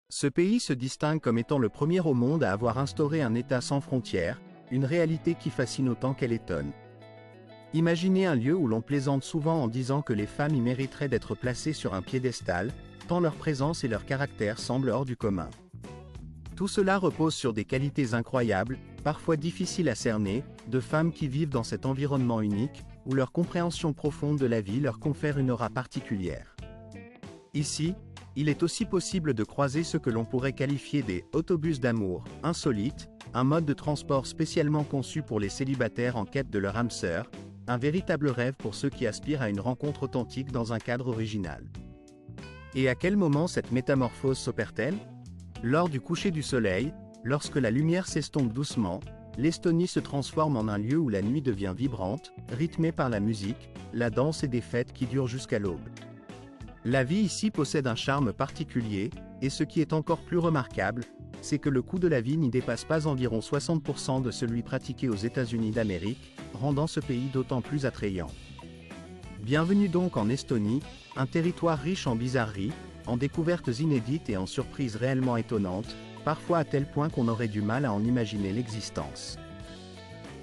Ce pays se distingue comme étant le premier au monde à avoir instauré un État sans frontières, une réalité qui fascine autant qu'elle étonne. Imaginez un lieu où l'on plaisante souvent en disant que les femmes y mériteraient d'être placées sur un piédestal, tant leur présence et leur caractère semblent hors du commun. Tout cela repose sur des qualités incroyables, parfois difficiles à cerner, de femmes qui vivent dans cet environnement unique, où leur compréhension profonde de la vie leur confère une aura particulière. Ici, il est aussi possible de croiser ce que l'on pourrait qualifier des « autobus d'amour » insolites, un mode de transport spécialement conçu pour les célibataires en quête de leur âme sœur, un véritable rêve pour ceux qui aspirent à une rencontre authentique dans un cadre original. Et à quel moment cette métamorphose s'opère-t-elle? Lors du coucher du soleil, lorsque la lumière s'estompe doucement, l'Estonie se transforme en un lieu où la nuit devient vibrante, rythmée par la musique, la danse et des fêtes qui durent jusqu'à l'aube. La vie ici possède un charme particulier, et ce qui est encore plus remarquable, c'est que le coût de la vie n'y dépasse pas environ 60% de celui pratiqué aux États-Unis d'Amérique, rendant ce pays d'autant plus attrayant. Bienvenue donc en Estonie, un territoire riche en bizarreries, en découvertes inédites et en surprises réellement étonnantes, parfois à tel point qu'on aurait du mal à en imaginer l'existence.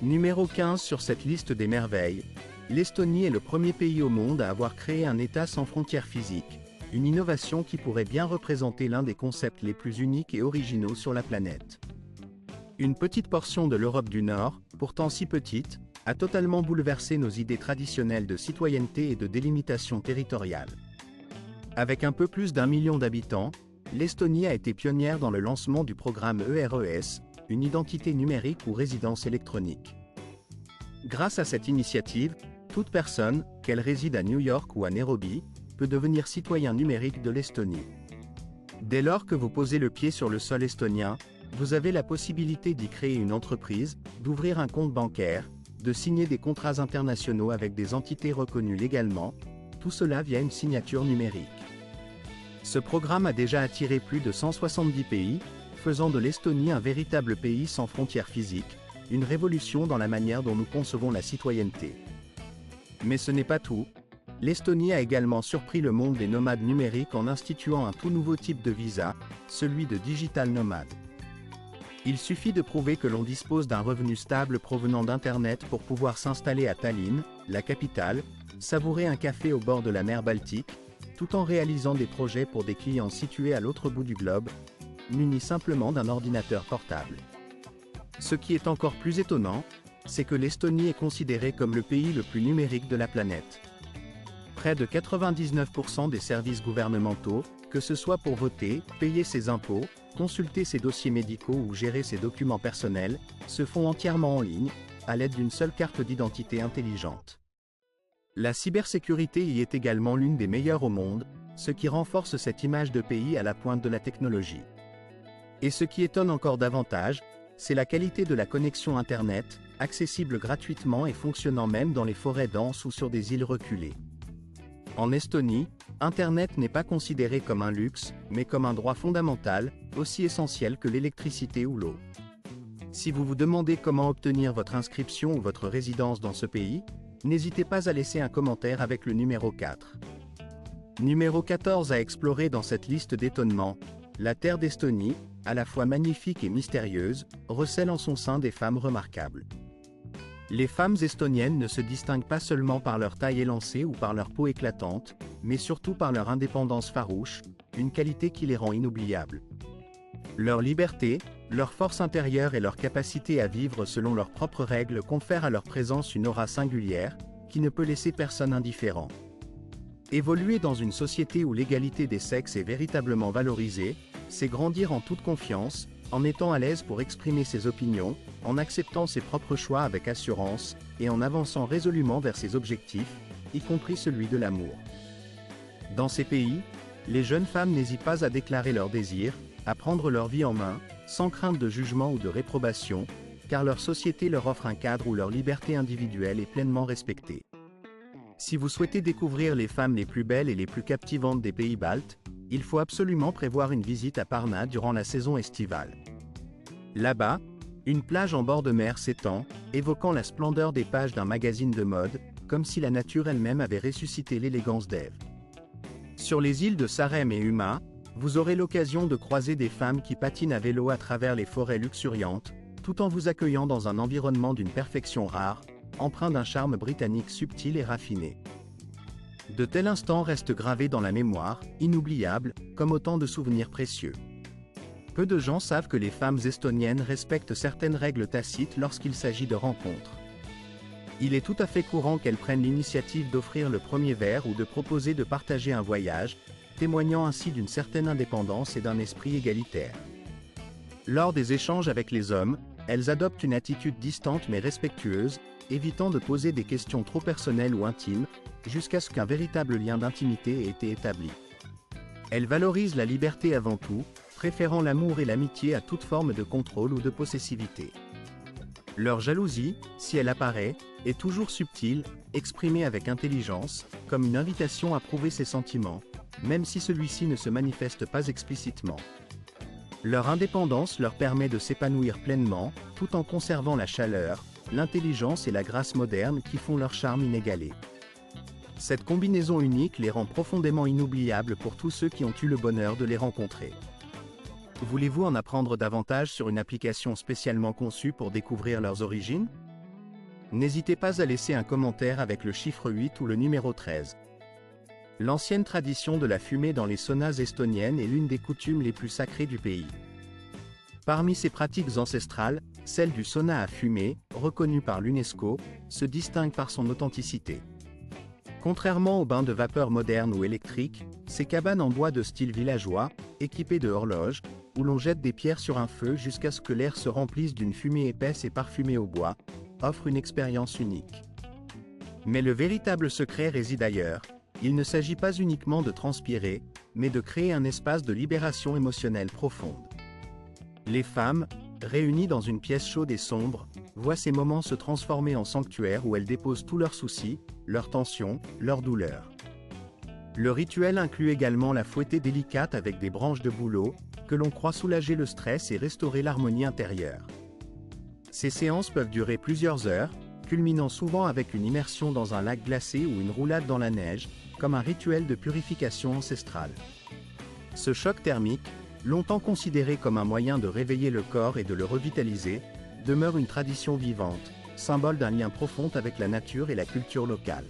Numéro 15 sur cette liste des merveilles, l'Estonie est le premier pays au monde à avoir créé un État sans frontières physiques, une innovation qui pourrait bien représenter l'un des concepts les plus uniques et originaux sur la planète. Une petite portion de l'Europe du Nord, pourtant si petite, a totalement bouleversé nos idées traditionnelles de citoyenneté et de délimitation territoriale. Avec un peu plus d'1 million d'habitants, l'Estonie a été pionnière dans le lancement du programme ERES, une identité numérique ou résidence électronique. Grâce à cette initiative, toute personne, qu'elle réside à New York ou à Nairobi, peut devenir citoyen numérique de l'Estonie. Dès lors que vous posez le pied sur le sol estonien, vous avez la possibilité d'y créer une entreprise, d'ouvrir un compte bancaire, de signer des contrats internationaux avec des entités reconnues légalement, tout cela via une signature numérique. Ce programme a déjà attiré plus de 170 pays, faisant de l'Estonie un véritable pays sans frontières physiques, une révolution dans la manière dont nous concevons la citoyenneté. Mais ce n'est pas tout. L'Estonie a également surpris le monde des nomades numériques en instituant un tout nouveau type de visa, celui de digital nomade. Il suffit de prouver que l'on dispose d'un revenu stable provenant d'Internet pour pouvoir s'installer à Tallinn, la capitale, savourer un café au bord de la mer Baltique, tout en réalisant des projets pour des clients situés à l'autre bout du globe, munis simplement d'un ordinateur portable. Ce qui est encore plus étonnant, c'est que l'Estonie est considérée comme le pays le plus numérique de la planète. Près de 99% des services gouvernementaux, que ce soit pour voter, payer ses impôts, consulter ses dossiers médicaux ou gérer ses documents personnels, se font entièrement en ligne, à l'aide d'une seule carte d'identité intelligente. La cybersécurité y est également l'une des meilleures au monde, ce qui renforce cette image de pays à la pointe de la technologie. Et ce qui étonne encore davantage, c'est la qualité de la connexion Internet, accessible gratuitement et fonctionnant même dans les forêts denses ou sur des îles reculées. En Estonie, Internet n'est pas considéré comme un luxe, mais comme un droit fondamental, aussi essentiel que l'électricité ou l'eau. Si vous vous demandez comment obtenir votre inscription ou votre résidence dans ce pays, n'hésitez pas à laisser un commentaire avec le numéro 4. Numéro 14 à explorer dans cette liste d'étonnements, la terre d'Estonie, à la fois magnifique et mystérieuse, recèle en son sein des femmes remarquables. Les femmes estoniennes ne se distinguent pas seulement par leur taille élancée ou par leur peau éclatante, mais surtout par leur indépendance farouche, une qualité qui les rend inoubliables. Leur liberté, leur force intérieure et leur capacité à vivre selon leurs propres règles confèrent à leur présence une aura singulière, qui ne peut laisser personne indifférent. Évoluer dans une société où l'égalité des sexes est véritablement valorisée, c'est grandir en toute confiance, en étant à l'aise pour exprimer ses opinions, en acceptant ses propres choix avec assurance, et en avançant résolument vers ses objectifs, y compris celui de l'amour. Dans ces pays, les jeunes femmes n'hésitent pas à déclarer leurs désirs, à prendre leur vie en main, sans crainte de jugement ou de réprobation, car leur société leur offre un cadre où leur liberté individuelle est pleinement respectée. Si vous souhaitez découvrir les femmes les plus belles et les plus captivantes des pays baltes, il faut absolument prévoir une visite à Parna durant la saison estivale. Là-bas, une plage en bord de mer s'étend, évoquant la splendeur des pages d'un magazine de mode, comme si la nature elle-même avait ressuscité l'élégance d'Ève. Sur les îles de Sarem et Uma, Vous aurez l'occasion de croiser des femmes qui patinent à vélo à travers les forêts luxuriantes, tout en vous accueillant dans un environnement d'une perfection rare, empreint d'un charme britannique subtil et raffiné. De tels instants restent gravés dans la mémoire, inoubliables, comme autant de souvenirs précieux. Peu de gens savent que les femmes estoniennes respectent certaines règles tacites lorsqu'il s'agit de rencontres. Il est tout à fait courant qu'elles prennent l'initiative d'offrir le premier verre ou de proposer de partager un voyage, témoignant ainsi d'une certaine indépendance et d'un esprit égalitaire. Lors des échanges avec les hommes, elles adoptent une attitude distante mais respectueuse, évitant de poser des questions trop personnelles ou intimes, jusqu'à ce qu'un véritable lien d'intimité ait été établi. Elles valorisent la liberté avant tout, préférant l'amour et l'amitié à toute forme de contrôle ou de possessivité. Leur jalousie, si elle apparaît, est toujours subtile, exprimée avec intelligence, comme une invitation à prouver ses sentiments, même si celui-ci ne se manifeste pas explicitement. Leur indépendance leur permet de s'épanouir pleinement, tout en conservant la chaleur, l'intelligence et la grâce moderne qui font leur charme inégalé. Cette combinaison unique les rend profondément inoubliables pour tous ceux qui ont eu le bonheur de les rencontrer. Voulez-vous en apprendre davantage sur une application spécialement conçue pour découvrir leurs origines? N'hésitez pas à laisser un commentaire avec le chiffre 8 ou le numéro 13. L'ancienne tradition de la fumée dans les saunas estoniennes est l'une des coutumes les plus sacrées du pays. Parmi ces pratiques ancestrales, celle du sauna à fumée, reconnue par l'UNESCO, se distingue par son authenticité. Contrairement aux bains de vapeur modernes ou électriques, ces cabanes en bois de style villageois, équipées de horloges, où l'on jette des pierres sur un feu jusqu'à ce que l'air se remplisse d'une fumée épaisse et parfumée au bois, offrent une expérience unique. Mais le véritable secret réside ailleurs. Il ne s'agit pas uniquement de transpirer, mais de créer un espace de libération émotionnelle profonde. Les femmes, réunies dans une pièce chaude et sombre, voient ces moments se transformer en sanctuaire où elles déposent tous leurs soucis, leurs tensions, leurs douleurs. Le rituel inclut également la fouettée délicate avec des branches de bouleau, que l'on croit soulager le stress et restaurer l'harmonie intérieure. Ces séances peuvent durer plusieurs heures, culminant souvent avec une immersion dans un lac glacé ou une roulade dans la neige, comme un rituel de purification ancestrale. Ce choc thermique, longtemps considéré comme un moyen de réveiller le corps et de le revitaliser, demeure une tradition vivante, symbole d'un lien profond avec la nature et la culture locale.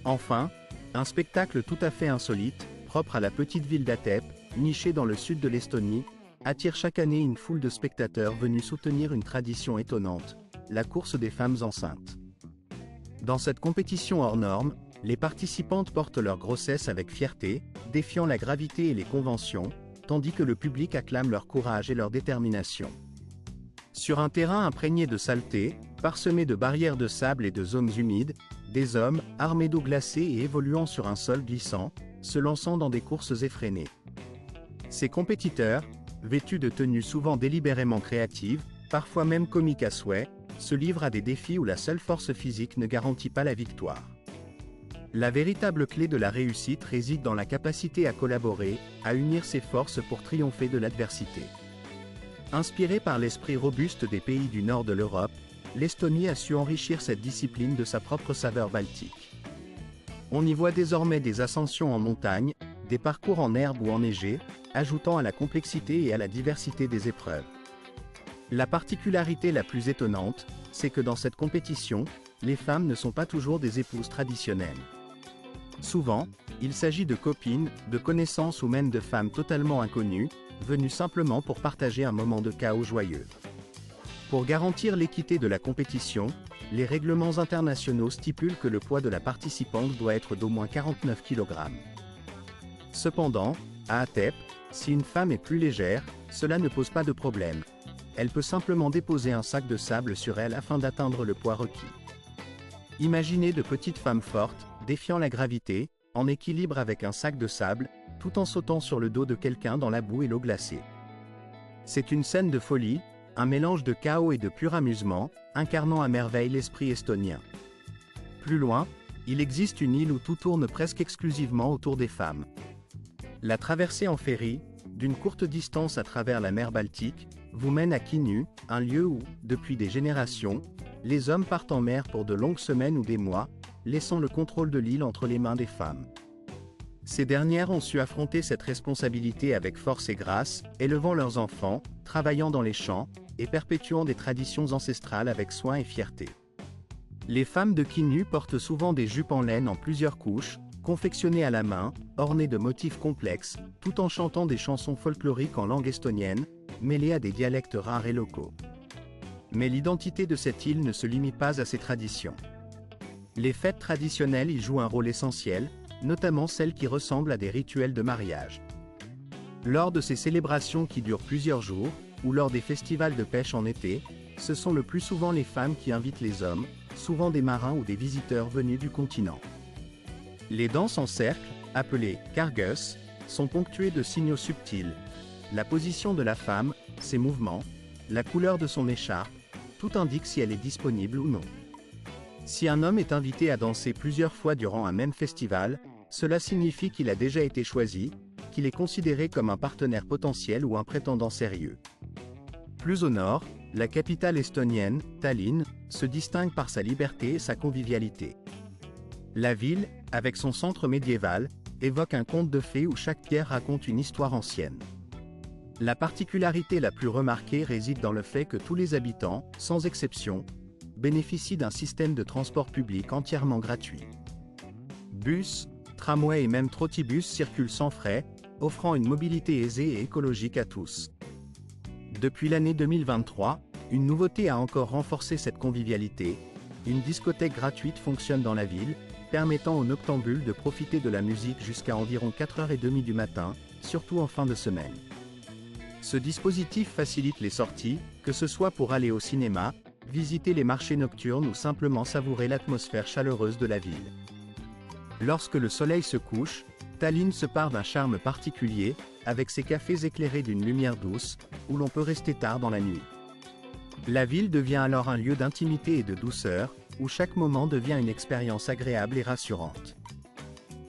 Enfin, un spectacle tout à fait insolite, propre à la petite ville d'Atep, nichée dans le sud de l'Estonie, attire chaque année une foule de spectateurs venus soutenir une tradition étonnante, la course des femmes enceintes. Dans cette compétition hors norme, les participantes portent leur grossesse avec fierté, défiant la gravité et les conventions, tandis que le public acclame leur courage et leur détermination. Sur un terrain imprégné de saleté, parsemé de barrières de sable et de zones humides, des hommes, armés d'eau glacée et évoluant sur un sol glissant, se lançant dans des courses effrénées. Ces compétiteurs, vêtus de tenues souvent délibérément créatives, parfois même comiques à souhait, se livrent à des défis où la seule force physique ne garantit pas la victoire. La véritable clé de la réussite réside dans la capacité à collaborer, à unir ses forces pour triompher de l'adversité. Inspirée par l'esprit robuste des pays du nord de l'Europe, l'Estonie a su enrichir cette discipline de sa propre saveur baltique. On y voit désormais des ascensions en montagne, des parcours en herbe ou enneigés, ajoutant à la complexité et à la diversité des épreuves. La particularité la plus étonnante, c'est que dans cette compétition, les femmes ne sont pas toujours des épouses traditionnelles. Souvent, il s'agit de copines, de connaissances ou même de femmes totalement inconnues, venues simplement pour partager un moment de chaos joyeux. Pour garantir l'équité de la compétition, les règlements internationaux stipulent que le poids de la participante doit être d'au moins 49 kg. Cependant, à Atep, si une femme est plus légère, cela ne pose pas de problème. Elle peut simplement déposer un sac de sable sur elle afin d'atteindre le poids requis. Imaginez de petites femmes fortes, défiant la gravité, en équilibre avec un sac de sable, tout en sautant sur le dos de quelqu'un dans la boue et l'eau glacée. C'est une scène de folie, un mélange de chaos et de pur amusement, incarnant à merveille l'esprit estonien. Plus loin, il existe une île où tout tourne presque exclusivement autour des femmes. La traversée en ferry, d'une courte distance à travers la mer Baltique, vous mène à Kinu, un lieu où, depuis des générations, les hommes partent en mer pour de longues semaines ou des mois, laissant le contrôle de l'île entre les mains des femmes. Ces dernières ont su affronter cette responsabilité avec force et grâce, élevant leurs enfants, travaillant dans les champs, et perpétuant des traditions ancestrales avec soin et fierté. Les femmes de Kinnu portent souvent des jupes en laine en plusieurs couches, confectionnées à la main, ornées de motifs complexes, tout en chantant des chansons folkloriques en langue estonienne, mêlées à des dialectes rares et locaux. Mais l'identité de cette île ne se limite pas à ces traditions. Les fêtes traditionnelles y jouent un rôle essentiel, notamment celles qui ressemblent à des rituels de mariage. Lors de ces célébrations qui durent plusieurs jours, ou lors des festivals de pêche en été, ce sont le plus souvent les femmes qui invitent les hommes, souvent des marins ou des visiteurs venus du continent. Les danses en cercle, appelées kargus, sont ponctuées de signaux subtils. La position de la femme, ses mouvements, la couleur de son écharpe, tout indique si elle est disponible ou non. Si un homme est invité à danser plusieurs fois durant un même festival, cela signifie qu'il a déjà été choisi, qu'il est considéré comme un partenaire potentiel ou un prétendant sérieux. Plus au nord, la capitale estonienne, Tallinn, se distingue par sa liberté et sa convivialité. La ville, avec son centre médiéval, évoque un conte de fées où chaque pierre raconte une histoire ancienne. La particularité la plus remarquée réside dans le fait que tous les habitants, sans exception, bénéficient d'un système de transport public entièrement gratuit. Bus, tramways et même trotibus circulent sans frais, offrant une mobilité aisée et écologique à tous. Depuis l'année 2023, une nouveauté a encore renforcé cette convivialité. Une discothèque gratuite fonctionne dans la ville, permettant aux noctambules de profiter de la musique jusqu'à environ 4h30 du matin, surtout en fin de semaine. Ce dispositif facilite les sorties, que ce soit pour aller au cinéma, visiter les marchés nocturnes ou simplement savourer l'atmosphère chaleureuse de la ville. Lorsque le soleil se couche, Tallinn se pare d'un charme particulier, avec ses cafés éclairés d'une lumière douce, où l'on peut rester tard dans la nuit. La ville devient alors un lieu d'intimité et de douceur, où chaque moment devient une expérience agréable et rassurante.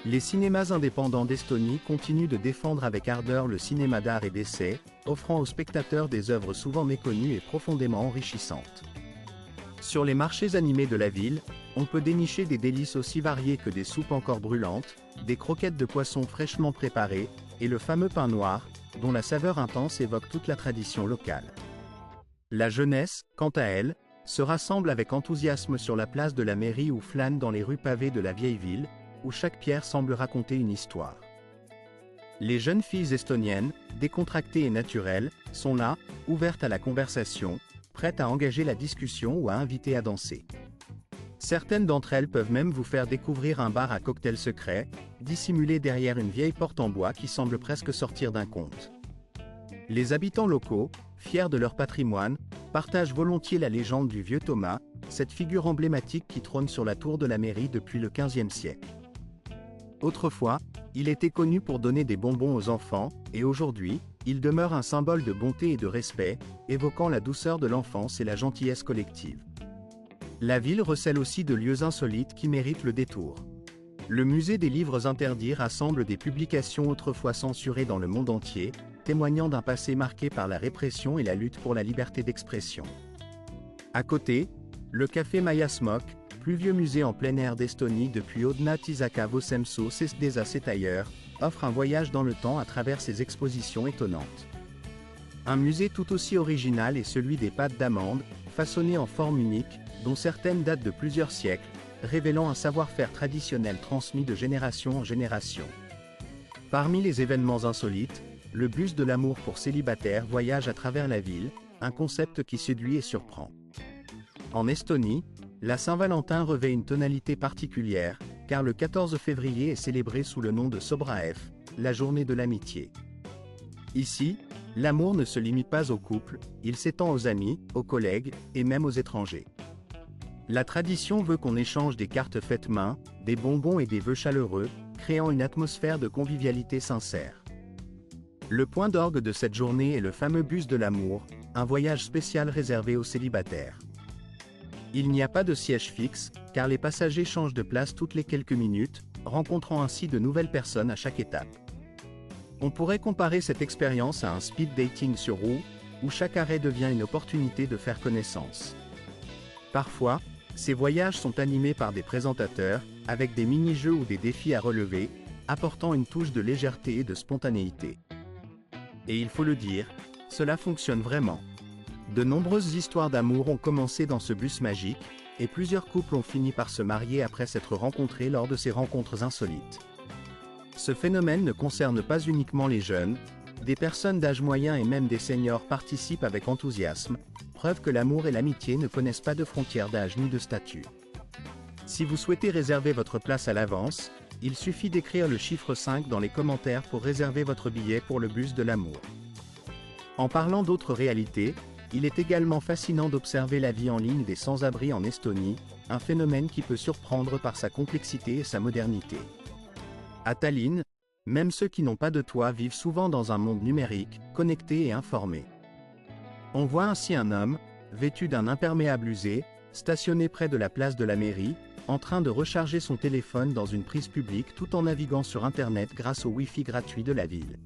Les cinémas indépendants d'Estonie continuent de défendre avec ardeur le cinéma d'art et d'essai, offrant aux spectateurs des œuvres souvent méconnues et profondément enrichissantes. Sur les marchés animés de la ville, on peut dénicher des délices aussi variées que des soupes encore brûlantes, des croquettes de poisson fraîchement préparées, et le fameux pain noir, dont la saveur intense évoque toute la tradition locale. La jeunesse, quant à elle, se rassemble avec enthousiasme sur la place de la mairie ou flâne dans les rues pavées de la vieille ville, où chaque pierre semble raconter une histoire. Les jeunes filles estoniennes, décontractées et naturelles, sont là, ouvertes à la conversation, prêtes à engager la discussion ou à inviter à danser. Certaines d'entre elles peuvent même vous faire découvrir un bar à cocktail secret, dissimulé derrière une vieille porte en bois qui semble presque sortir d'un conte. Les habitants locaux, fiers de leur patrimoine, partagent volontiers la légende du vieux Thomas, cette figure emblématique qui trône sur la tour de la mairie depuis le XVe siècle. Autrefois, il était connu pour donner des bonbons aux enfants, et aujourd'hui, il demeure un symbole de bonté et de respect, évoquant la douceur de l'enfance et la gentillesse collective. La ville recèle aussi de lieux insolites qui méritent le détour. Le musée des livres interdits rassemble des publications autrefois censurées dans le monde entier, témoignant d'un passé marqué par la répression et la lutte pour la liberté d'expression. À côté, le café Maya Smok, plus vieux musée en plein air d'Estonie depuis Odna Tisaka Vosemso Sesdesa Setailleur, offre un voyage dans le temps à travers ses expositions étonnantes. Un musée tout aussi original est celui des pâtes d'amande, façonnées en forme unique, dont certaines datent de plusieurs siècles, révélant un savoir-faire traditionnel transmis de génération en génération. Parmi les événements insolites, le bus de l'amour pour célibataires voyage à travers la ville, un concept qui séduit et surprend. En Estonie, la Saint-Valentin revêt une tonalité particulière, car le 14 février est célébré sous le nom de Sobraev, la journée de l'amitié. Ici, l'amour ne se limite pas aux couples, il s'étend aux amis, aux collègues, et même aux étrangers. La tradition veut qu'on échange des cartes faites main, des bonbons et des vœux chaleureux, créant une atmosphère de convivialité sincère. Le point d'orgue de cette journée est le fameux bus de l'amour, un voyage spécial réservé aux célibataires. Il n'y a pas de siège fixe, car les passagers changent de place toutes les quelques minutes, rencontrant ainsi de nouvelles personnes à chaque étape. On pourrait comparer cette expérience à un speed dating sur roue, où chaque arrêt devient une opportunité de faire connaissance. Parfois, ces voyages sont animés par des présentateurs, avec des mini-jeux ou des défis à relever, apportant une touche de légèreté et de spontanéité. Et il faut le dire, cela fonctionne vraiment. De nombreuses histoires d'amour ont commencé dans ce bus magique, et plusieurs couples ont fini par se marier après s'être rencontrés lors de ces rencontres insolites. Ce phénomène ne concerne pas uniquement les jeunes, des personnes d'âge moyen et même des seniors participent avec enthousiasme, preuve que l'amour et l'amitié ne connaissent pas de frontières d'âge ni de statut. Si vous souhaitez réserver votre place à l'avance, il suffit d'écrire le chiffre 5 dans les commentaires pour réserver votre billet pour le bus de l'amour. En parlant d'autres réalités, il est également fascinant d'observer la vie en ligne des sans-abri en Estonie, un phénomène qui peut surprendre par sa complexité et sa modernité. À Tallinn, même ceux qui n'ont pas de toit vivent souvent dans un monde numérique, connecté et informé. On voit ainsi un homme, vêtu d'un imperméable usé, stationné près de la place de la mairie, en train de recharger son téléphone dans une prise publique tout en naviguant sur Internet grâce au Wi-Fi gratuit de la ville.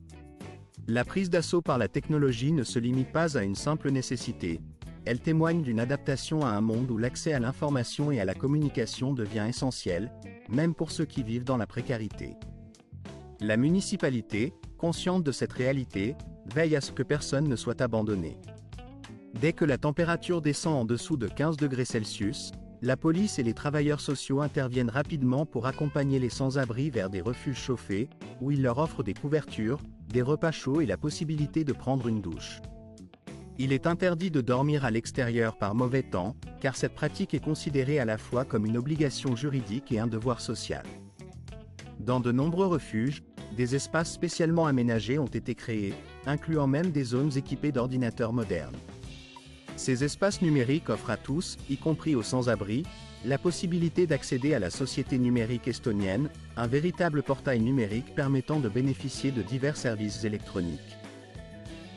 La prise d'assaut par la technologie ne se limite pas à une simple nécessité, elle témoigne d'une adaptation à un monde où l'accès à l'information et à la communication devient essentiel, même pour ceux qui vivent dans la précarité. La municipalité, consciente de cette réalité, veille à ce que personne ne soit abandonné. Dès que la température descend en dessous de 15 degrés Celsius, la police et les travailleurs sociaux interviennent rapidement pour accompagner les sans-abri vers des refuges chauffés, où ils leur offrent des couvertures, des repas chauds et la possibilité de prendre une douche. Il est interdit de dormir à l'extérieur par mauvais temps, car cette pratique est considérée à la fois comme une obligation juridique et un devoir social. Dans de nombreux refuges, des espaces spécialement aménagés ont été créés, incluant même des zones équipées d'ordinateurs modernes. Ces espaces numériques offrent à tous, y compris aux sans-abri, la possibilité d'accéder à la société numérique estonienne, un véritable portail numérique permettant de bénéficier de divers services électroniques.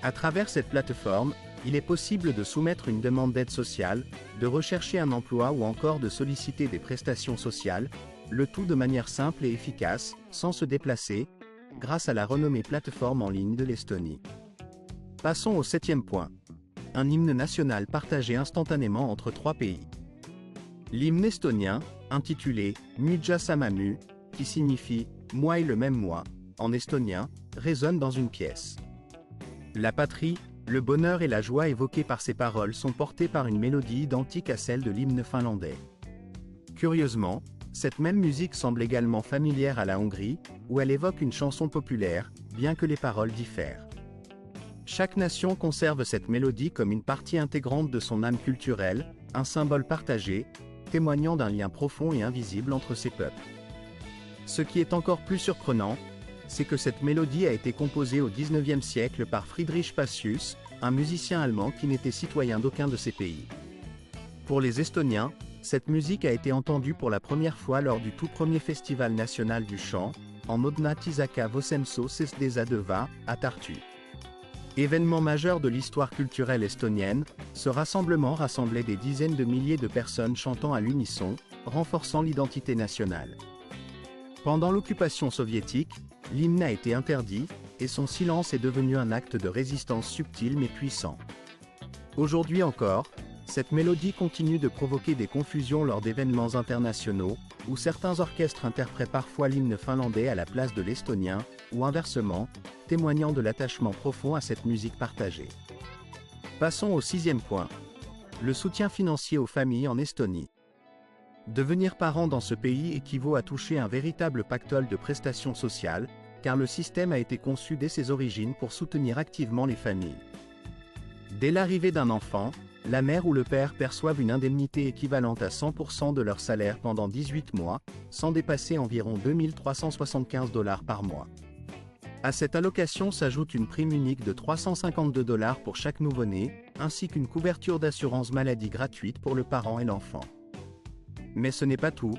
À travers cette plateforme, il est possible de soumettre une demande d'aide sociale, de rechercher un emploi ou encore de solliciter des prestations sociales, le tout de manière simple et efficace, sans se déplacer, grâce à la renommée plateforme en ligne de l'Estonie. Passons au 7e point. Un hymne national partagé instantanément entre 3 pays. L'hymne estonien, intitulé « Müja sama mü », qui signifie « moi et le même moi » en estonien, résonne dans une pièce. La patrie, le bonheur et la joie évoqués par ces paroles sont portés par une mélodie identique à celle de l'hymne finlandais. Curieusement, cette même musique semble également familière à la Hongrie, où elle évoque une chanson populaire, bien que les paroles diffèrent. Chaque nation conserve cette mélodie comme une partie intégrante de son âme culturelle, un symbole partagé, témoignant d'un lien profond et invisible entre ces peuples. Ce qui est encore plus surprenant, c'est que cette mélodie a été composée au XIXe siècle par Friedrich Pacius, un musicien allemand qui n'était citoyen d'aucun de ces pays. Pour les Estoniens, cette musique a été entendue pour la première fois lors du tout premier festival national du chant, en Odna Tisaka Vosemso Sesdesa à Tartu. Événement majeur de l'histoire culturelle estonienne, ce rassemblement rassemblait des dizaines de milliers de personnes chantant à l'unisson, renforçant l'identité nationale. Pendant l'occupation soviétique, l'hymne a été interdit, et son silence est devenu un acte de résistance subtil mais puissant. Aujourd'hui encore, cette mélodie continue de provoquer des confusions lors d'événements internationaux, où certains orchestres interprètent parfois l'hymne finlandais à la place de l'estonien, ou inversement, témoignant de l'attachement profond à cette musique partagée. Passons au 6e point. Le soutien financier aux familles en Estonie. Devenir parent dans ce pays équivaut à toucher un véritable pactole de prestations sociales, car le système a été conçu dès ses origines pour soutenir activement les familles. Dès l'arrivée d'un enfant, la mère ou le père perçoivent une indemnité équivalente à 100% de leur salaire pendant 18 mois, sans dépasser environ 2 375 $ par mois. À cette allocation s'ajoute une prime unique de 352 $ pour chaque nouveau-né, ainsi qu'une couverture d'assurance maladie gratuite pour le parent et l'enfant. Mais ce n'est pas tout,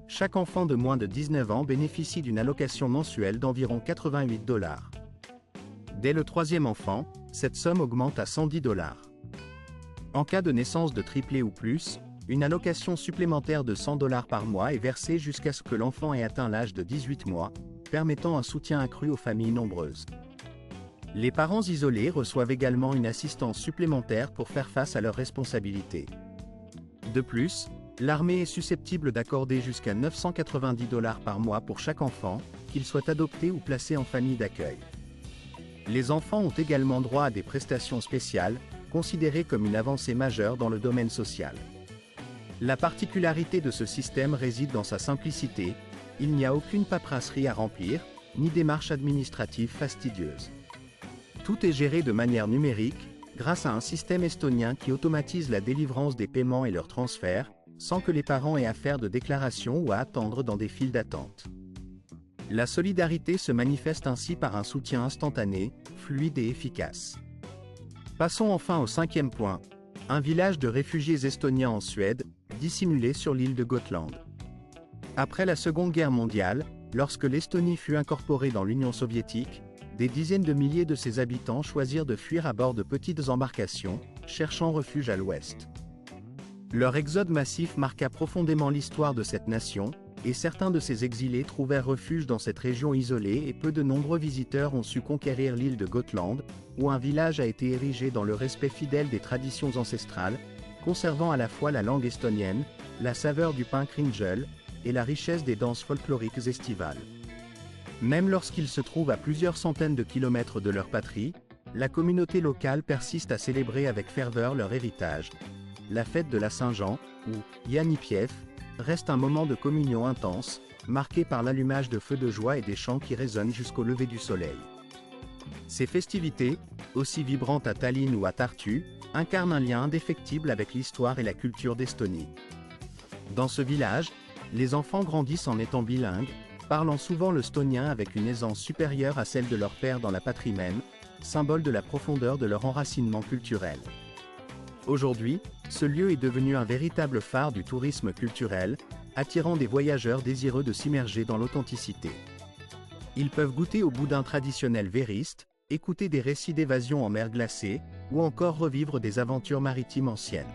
chaque enfant de moins de 19 ans bénéficie d'une allocation mensuelle d'environ 88 $. Dès le 3e enfant, cette somme augmente à 110 $. En cas de naissance de triplé ou plus, une allocation supplémentaire de 100 $ par mois est versée jusqu'à ce que l'enfant ait atteint l'âge de 18 mois, permettant un soutien accru aux familles nombreuses. Les parents isolés reçoivent également une assistance supplémentaire pour faire face à leurs responsabilités. De plus, l'armée est susceptible d'accorder jusqu'à 990 $ par mois pour chaque enfant, qu'ils soient adoptés ou placés en famille d'accueil. Les enfants ont également droit à des prestations spéciales, considérées comme une avancée majeure dans le domaine social. La particularité de ce système réside dans sa simplicité, il n'y a aucune paperasserie à remplir, ni démarche administrative fastidieuse. Tout est géré de manière numérique, grâce à un système estonien qui automatise la délivrance des paiements et leur transfert, sans que les parents aient à faire de déclaration ou à attendre dans des files d'attente. La solidarité se manifeste ainsi par un soutien instantané, fluide et efficace. Passons enfin au cinquième point, un village de réfugiés estoniens en Suède, dissimulé sur l'île de Gotland. Après la Seconde Guerre mondiale, lorsque l'Estonie fut incorporée dans l'Union soviétique, des dizaines de milliers de ses habitants choisirent de fuir à bord de petites embarcations, cherchant refuge à l'ouest. Leur exode massif marqua profondément l'histoire de cette nation, et certains de ces exilés trouvèrent refuge dans cette région isolée et peu de nombreux visiteurs ont su conquérir l'île de Gotland, où un village a été érigé dans le respect fidèle des traditions ancestrales, conservant à la fois la langue estonienne, la saveur du pain kringel, et la richesse des danses folkloriques estivales. Même lorsqu'ils se trouvent à plusieurs centaines de kilomètres de leur patrie, la communauté locale persiste à célébrer avec ferveur leur héritage. La fête de la Saint-Jean, ou Janipief, reste un moment de communion intense, marqué par l'allumage de feux de joie et des chants qui résonnent jusqu'au lever du soleil. Ces festivités, aussi vibrantes à Tallinn ou à Tartu, incarnent un lien indéfectible avec l'histoire et la culture d'Estonie. Dans ce village, les enfants grandissent en étant bilingues, parlant souvent le stonien avec une aisance supérieure à celle de leur père dans la patrie même, symbole de la profondeur de leur enracinement culturel. Aujourd'hui, ce lieu est devenu un véritable phare du tourisme culturel, attirant des voyageurs désireux de s'immerger dans l'authenticité. Ils peuvent goûter au boudin traditionnel vériste, écouter des récits d'évasion en mer glacée, ou encore revivre des aventures maritimes anciennes.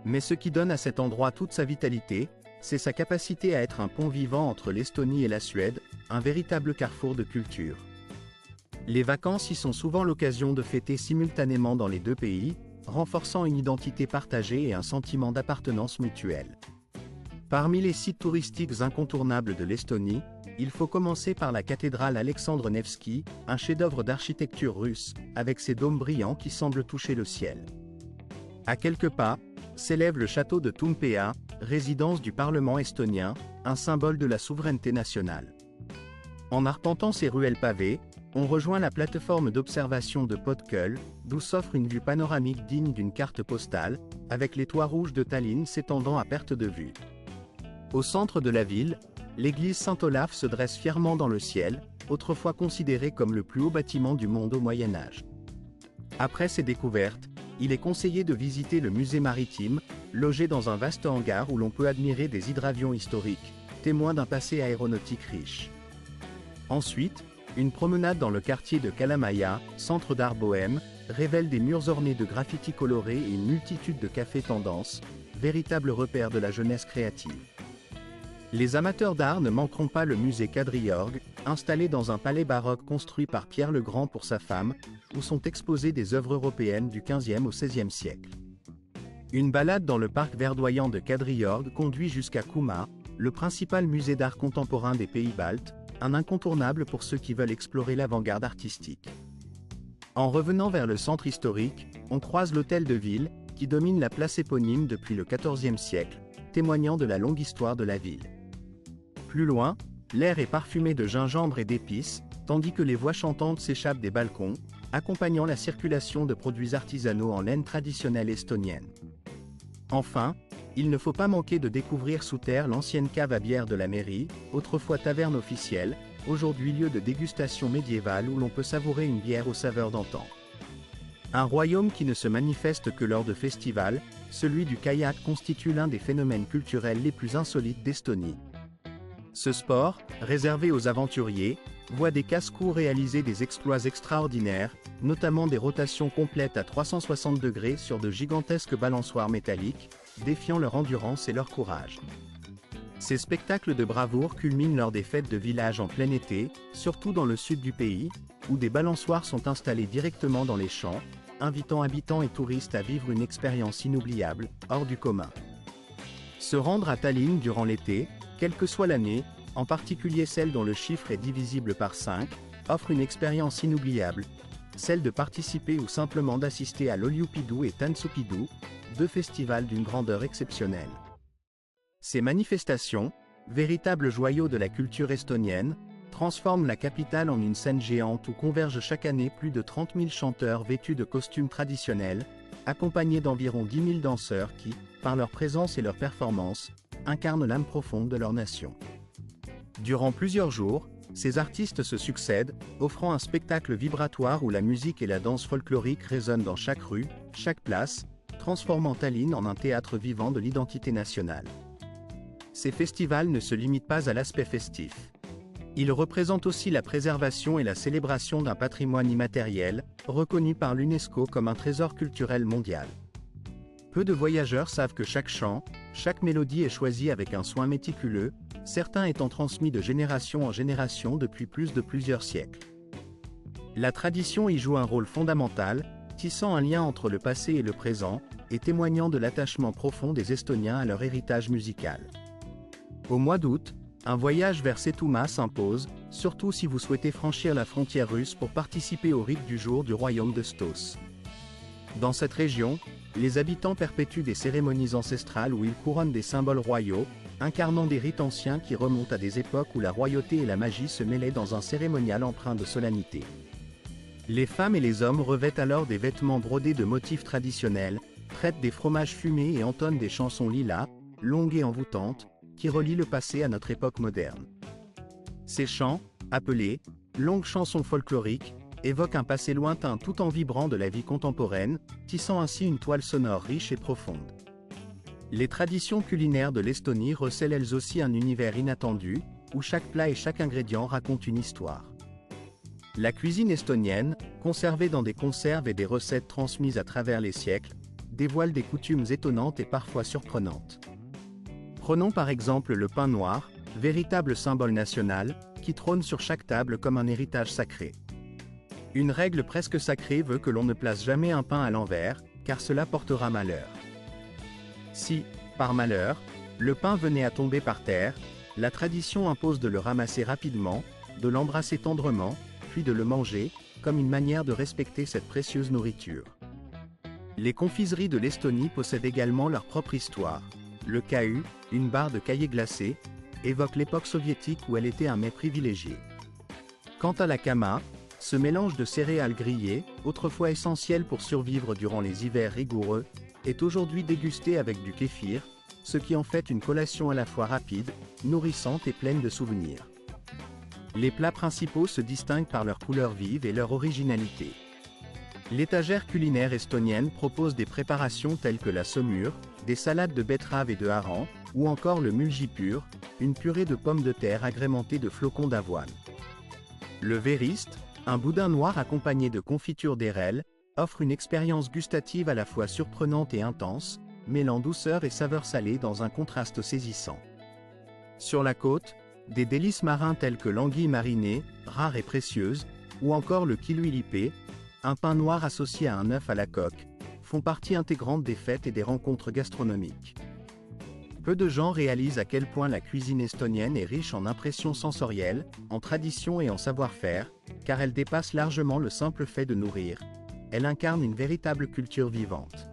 Mais ce qui donne à cet endroit toute sa vitalité, c'est sa capacité à être un pont vivant entre l'Estonie et la Suède, un véritable carrefour de culture. Les vacances y sont souvent l'occasion de fêter simultanément dans les deux pays, renforçant une identité partagée et un sentiment d'appartenance mutuelle. Parmi les sites touristiques incontournables de l'Estonie, il faut commencer par la cathédrale Alexandre Nevski, un chef-d'œuvre d'architecture russe, avec ses dômes brillants qui semblent toucher le ciel. À quelques pas, s'élève le château de Toompea, résidence du Parlement estonien, un symbole de la souveraineté nationale. En arpentant ces ruelles pavées, on rejoint la plateforme d'observation de Potköl, d'où s'offre une vue panoramique digne d'une carte postale, avec les toits rouges de Tallinn s'étendant à perte de vue. Au centre de la ville, l'église Saint-Olaf se dresse fièrement dans le ciel, autrefois considérée comme le plus haut bâtiment du monde au Moyen-Âge. Après ces découvertes, il est conseillé de visiter le musée maritime, logé dans un vaste hangar où l'on peut admirer des hydravions historiques, témoins d'un passé aéronautique riche. Ensuite, une promenade dans le quartier de Kalamaya, centre d'art bohème, révèle des murs ornés de graffitis colorés et une multitude de cafés tendances, véritables repères de la jeunesse créative. Les amateurs d'art ne manqueront pas le musée Kadriorg, installé dans un palais baroque construit par Pierre le Grand pour sa femme, où sont exposées des œuvres européennes du XVe au XVIe siècle. Une balade dans le parc verdoyant de Kadriorg conduit jusqu'à Kuma, le principal musée d'art contemporain des pays baltes, un incontournable pour ceux qui veulent explorer l'avant-garde artistique. En revenant vers le centre historique, on croise l'hôtel de ville, qui domine la place éponyme depuis le XIVe siècle, témoignant de la longue histoire de la ville. Plus loin, l'air est parfumé de gingembre et d'épices, tandis que les voix chantantes s'échappent des balcons, accompagnant la circulation de produits artisanaux en laine traditionnelle estonienne. Enfin, il ne faut pas manquer de découvrir sous terre l'ancienne cave à bière de la mairie, autrefois taverne officielle, aujourd'hui lieu de dégustation médiévale où l'on peut savourer une bière aux saveurs d'antan. Un royaume qui ne se manifeste que lors de festivals, celui du kayak constitue l'un des phénomènes culturels les plus insolites d'Estonie. Ce sport, réservé aux aventuriers, voit des casse-cou réaliser des exploits extraordinaires, notamment des rotations complètes à 360 degrés sur de gigantesques balançoires métalliques, défiant leur endurance et leur courage. Ces spectacles de bravoure culminent lors des fêtes de village en plein été, surtout dans le sud du pays, où des balançoires sont installés directement dans les champs, invitant habitants et touristes à vivre une expérience inoubliable, hors du commun. Se rendre à Tallinn durant l'été, quelle que soit l'année, en particulier celles dont le chiffre est divisible par 5, offrent une expérience inoubliable, celle de participer ou simplement d'assister à l'Olyupidou et Tantsupidou, deux festivals d'une grandeur exceptionnelle. Ces manifestations, véritables joyaux de la culture estonienne, transforment la capitale en une scène géante où convergent chaque année plus de 30 000 chanteurs vêtus de costumes traditionnels, accompagnés d'environ 10 000 danseurs qui, par leur présence et leur performance, incarnent l'âme profonde de leur nation. Durant plusieurs jours, ces artistes se succèdent, offrant un spectacle vibratoire où la musique et la danse folklorique résonnent dans chaque rue, chaque place, transformant Tallinn en un théâtre vivant de l'identité nationale. Ces festivals ne se limitent pas à l'aspect festif. Ils représentent aussi la préservation et la célébration d'un patrimoine immatériel, reconnu par l'UNESCO comme un trésor culturel mondial. Peu de voyageurs savent que chaque chant, chaque mélodie est choisie avec un soin méticuleux, certains étant transmis de génération en génération depuis plusieurs siècles. La tradition y joue un rôle fondamental, tissant un lien entre le passé et le présent, et témoignant de l'attachement profond des Estoniens à leur héritage musical. Au mois d'août, un voyage vers Setomaa s'impose, surtout si vous souhaitez franchir la frontière russe pour participer au rite du jour du royaume de Stos. Dans cette région, les habitants perpétuent des cérémonies ancestrales où ils couronnent des symboles royaux, incarnant des rites anciens qui remontent à des époques où la royauté et la magie se mêlaient dans un cérémonial empreint de solennité. Les femmes et les hommes revêtent alors des vêtements brodés de motifs traditionnels, traitent des fromages fumés et entonnent des chansons lilas, longues et envoûtantes, qui relient le passé à notre époque moderne. Ces chants, appelés « longues chansons folkloriques », évoquent un passé lointain tout en vibrant de la vie contemporaine, tissant ainsi une toile sonore riche et profonde. Les traditions culinaires de l'Estonie recèlent elles aussi un univers inattendu, où chaque plat et chaque ingrédient racontent une histoire. La cuisine estonienne, conservée dans des conserves et des recettes transmises à travers les siècles, dévoile des coutumes étonnantes et parfois surprenantes. Prenons par exemple le pain noir, véritable symbole national, qui trône sur chaque table comme un héritage sacré. Une règle presque sacrée veut que l'on ne place jamais un pain à l'envers, car cela portera malheur. Si, par malheur, le pain venait à tomber par terre, la tradition impose de le ramasser rapidement, de l'embrasser tendrement, puis de le manger, comme une manière de respecter cette précieuse nourriture. Les confiseries de l'Estonie possèdent également leur propre histoire. Le KU, une barre de caillé glacé, évoque l'époque soviétique où elle était un mets privilégié. Quant à la kama, ce mélange de céréales grillées, autrefois essentiel pour survivre durant les hivers rigoureux, est aujourd'hui dégusté avec du kéfir, ce qui en fait une collation à la fois rapide, nourrissante et pleine de souvenirs. Les plats principaux se distinguent par leur couleur vive et leur originalité. L'étagère culinaire estonienne propose des préparations telles que la saumure, des salades de betteraves et de harengs, ou encore le muljipur, une purée de pommes de terre agrémentée de flocons d'avoine. Le verist, un boudin noir accompagné de confiture d'érel, offre une expérience gustative à la fois surprenante et intense, mêlant douceur et saveur salée dans un contraste saisissant. Sur la côte, des délices marins tels que l'anguille marinée, rare et précieuse, ou encore le kiluilipé, un pain noir associé à un œuf à la coque, font partie intégrante des fêtes et des rencontres gastronomiques. Peu de gens réalisent à quel point la cuisine estonienne est riche en impressions sensorielles, en traditions et en savoir-faire, car elle dépasse largement le simple fait de nourrir. Elle incarne une véritable culture vivante.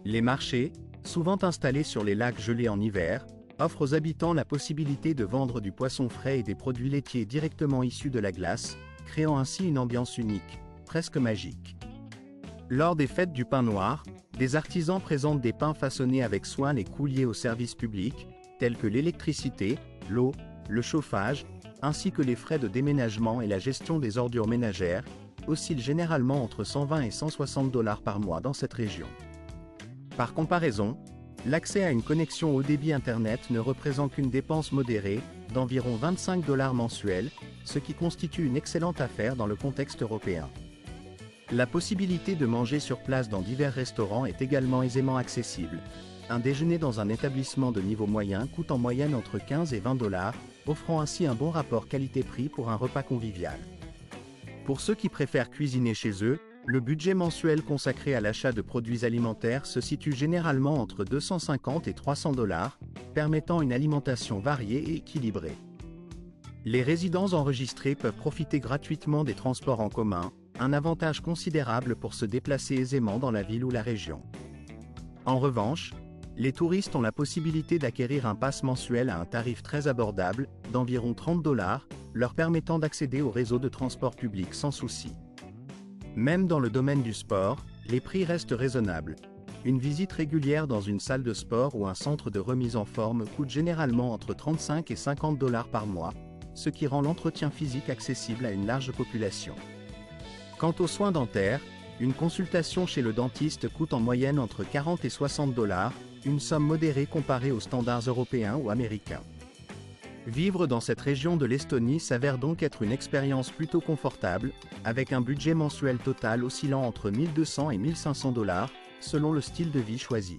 Les marchés, souvent installés sur les lacs gelés en hiver, offrent aux habitants la possibilité de vendre du poisson frais et des produits laitiers directement issus de la glace, créant ainsi une ambiance unique, presque magique. Lors des fêtes du pain noir, des artisans présentent des pains façonnés avec soin les coûts liés aux services publics, tels que l'électricité, l'eau, le chauffage, ainsi que les frais de déménagement et la gestion des ordures ménagères, oscillent généralement entre 120 et 160 $ par mois dans cette région. Par comparaison, l'accès à une connexion haut débit Internet ne représente qu'une dépense modérée, d'environ 25 $ mensuels, ce qui constitue une excellente affaire dans le contexte européen. La possibilité de manger sur place dans divers restaurants est également aisément accessible. Un déjeuner dans un établissement de niveau moyen coûte en moyenne entre 15 et 20 $, offrant ainsi un bon rapport qualité-prix pour un repas convivial. Pour ceux qui préfèrent cuisiner chez eux, le budget mensuel consacré à l'achat de produits alimentaires se situe généralement entre 250 et 300 $, permettant une alimentation variée et équilibrée. Les résidents enregistrés peuvent profiter gratuitement des transports en commun, un avantage considérable pour se déplacer aisément dans la ville ou la région. En revanche, les touristes ont la possibilité d'acquérir un pass mensuel à un tarif très abordable, d'environ 30 $, leur permettant d'accéder au réseau de transport public sans souci. Même dans le domaine du sport, les prix restent raisonnables. Une visite régulière dans une salle de sport ou un centre de remise en forme coûte généralement entre 35 et 50 $ par mois, ce qui rend l'entretien physique accessible à une large population. Quant aux soins dentaires, une consultation chez le dentiste coûte en moyenne entre 40 et 60 $, une somme modérée comparée aux standards européens ou américains. Vivre dans cette région de l'Estonie s'avère donc être une expérience plutôt confortable, avec un budget mensuel total oscillant entre 1200 et 1500 $, selon le style de vie choisi.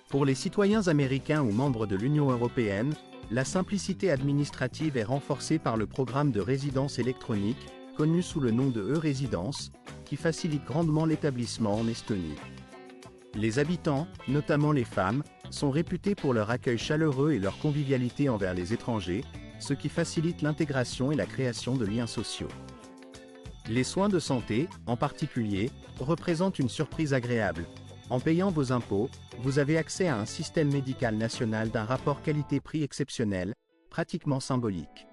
Pour les citoyens américains ou membres de l'Union européenne, la simplicité administrative est renforcée par le programme de résidence électronique, connu sous le nom de e-résidence, qui facilite grandement l'établissement en Estonie. Les habitants, notamment les femmes, sont réputés pour leur accueil chaleureux et leur convivialité envers les étrangers, ce qui facilite l'intégration et la création de liens sociaux. Les soins de santé, en particulier, représentent une surprise agréable. En payant vos impôts, vous avez accès à un système médical national d'un rapport qualité-prix exceptionnel, pratiquement symbolique.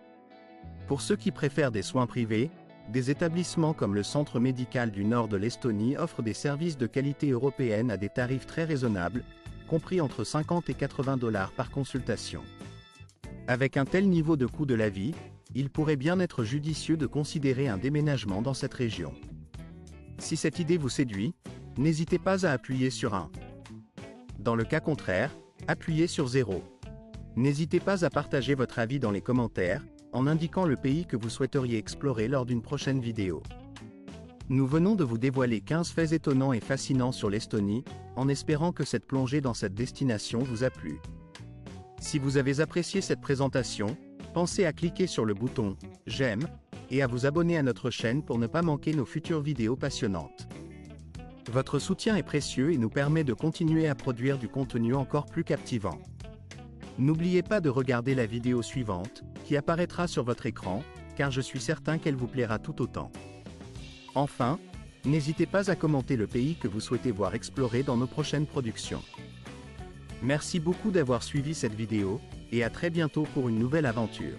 Pour ceux qui préfèrent des soins privés, des établissements comme le Centre médical du nord de l'Estonie offrent des services de qualité européenne à des tarifs très raisonnables, compris entre 50 et 80 $ par consultation. Avec un tel niveau de coût de la vie, il pourrait bien être judicieux de considérer un déménagement dans cette région. Si cette idée vous séduit, n'hésitez pas à appuyer sur 1. Dans le cas contraire, appuyez sur 0. N'hésitez pas à partager votre avis dans les commentaires, en indiquant le pays que vous souhaiteriez explorer lors d'une prochaine vidéo. Nous venons de vous dévoiler 15 faits étonnants et fascinants sur l'Estonie, en espérant que cette plongée dans cette destination vous a plu. Si vous avez apprécié cette présentation, pensez à cliquer sur le bouton « J'aime » et à vous abonner à notre chaîne pour ne pas manquer nos futures vidéos passionnantes. Votre soutien est précieux et nous permet de continuer à produire du contenu encore plus captivant. N'oubliez pas de regarder la vidéo suivante, qui apparaîtra sur votre écran, car je suis certain qu'elle vous plaira tout autant. Enfin, n'hésitez pas à commenter le pays que vous souhaitez voir explorer dans nos prochaines productions. Merci beaucoup d'avoir suivi cette vidéo, et à très bientôt pour une nouvelle aventure.